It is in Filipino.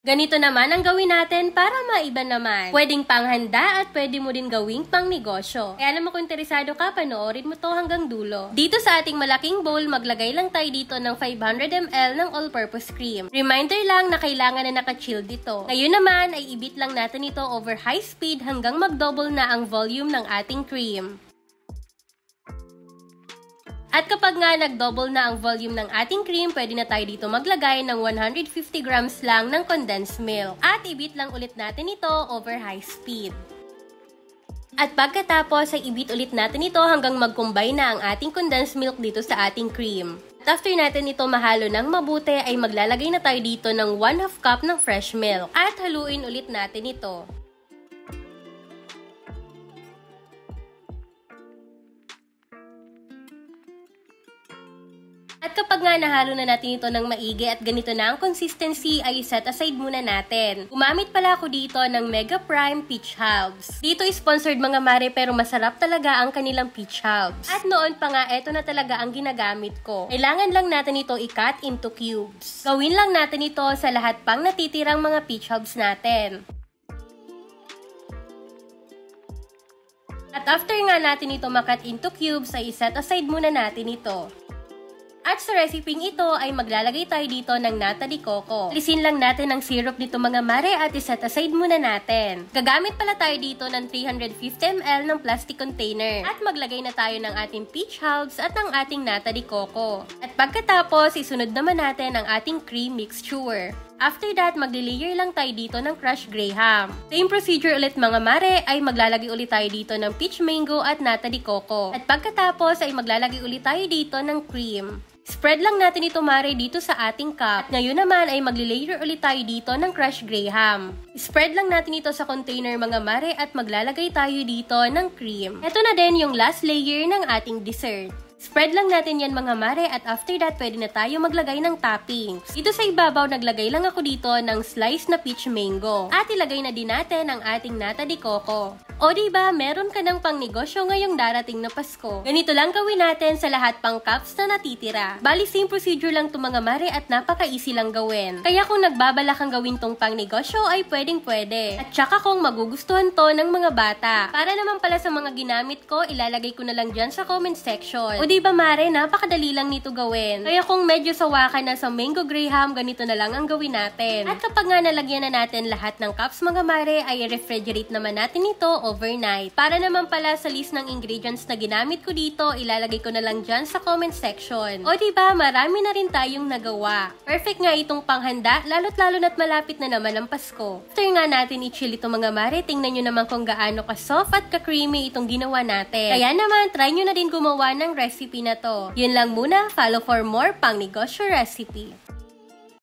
Ganito naman ang gawin natin para maiba naman. Pwedeng panghanda at pwede mo din gawing pang negosyo. Kaya naman kung interesado ka, panoorin mo to hanggang dulo. Dito sa ating malaking bowl, maglagay lang tayo dito ng 500 ml ng all-purpose cream. Reminder lang na kailangan na naka-chill dito. Ngayon naman ay ibit lang natin ito over high speed hanggang mag-double na ang volume ng ating cream. At kapag nga nag-double na ang volume ng ating cream, pwede na tayo dito maglagay ng 150 grams lang ng condensed milk. At ibit lang ulit natin ito over high speed. At pagkatapos ay ibit ulit natin ito hanggang mag-combine na ang ating condensed milk dito sa ating cream. At after natin ito mahalo ng mabuti ay maglalagay na tayo dito ng 1/2 cup ng fresh milk. At haluin ulit natin ito. At kapag nga nahalo na natin ito ng maigi at ganito na ang consistency, ay set aside muna natin. Gumamit pala ako dito ng Mega Prime Peach Halves. Dito sponsored mga mare pero masarap talaga ang kanilang peach halves. At noon pa nga, eto na talaga ang ginagamit ko. Kailangan lang natin ito i-cut into cubes. Gawin lang natin ito sa lahat pang natitirang mga peach halves natin. At after nga natin ito makat into cubes, ay set aside muna natin ito. At sa resiping ito ay maglalagay tayo dito ng nata de coco. Alisin lang natin ang syrup dito mga mare at iset aside muna natin. Gagamit pala tayo dito ng 350 ml ng plastic container. At maglagay na tayo ng ating peach halves at ng ating nata de coco. At pagkatapos, isunod naman natin ang ating cream mixture. After that, magli-layer lang tayo dito ng crushed graham. Same procedure ulit mga mare, ay maglalagay ulit tayo dito ng peach mango at nata de coco. At pagkatapos ay maglalagay ulit tayo dito ng cream. Spread lang natin ito mare dito sa ating cup. At ngayon naman ay magli-layer ulit tayo dito ng crushed graham. Spread lang natin ito sa container mga mare at maglalagay tayo dito ng cream. Ito na din yung last layer ng ating dessert. Spread lang natin yan mga mare at after that pwede na tayo maglagay ng toppings. Dito sa ibabaw naglagay lang ako dito ng slice na peach mango. At ilagay na din natin ang ating nata de coco. O diba, meron ka ng pang negosyo ngayong darating na Pasko. Ganito lang gawin natin sa lahat pang cups na natitira. Bali same procedure lang to mga mare at napaka-easy lang gawin. Kaya kung nagbabala kang gawin tong pang negosyo ay pwedeng pwede. At saka kung magugustuhan to ng mga bata. Para naman pala sa mga ginamit ko, ilalagay ko na lang dyan sa comment section. O diba mare, napakadali lang nito gawin. Kaya kung medyo sawa ka na sa mango graham, ganito na lang ang gawin natin. At kapag nga nalagyan na natin lahat ng cups mga mare, ay refrigerate naman natin ito overnight. Para naman pala sa list ng ingredients na ginamit ko dito, ilalagay ko na lang dyan sa comment section. O diba, marami na rin tayong nagawa. Perfect nga itong panghanda, lalo't lalo na't malapit na naman ang Pasko. After nga natin i-chill ito mga mare, tingnan nyo naman kung gaano ka-soft at ka-creamy itong ginawa natin. Kaya naman, try nyo na din gumawa ng recipe na to. Yun lang muna, follow for more pang negosyo recipe.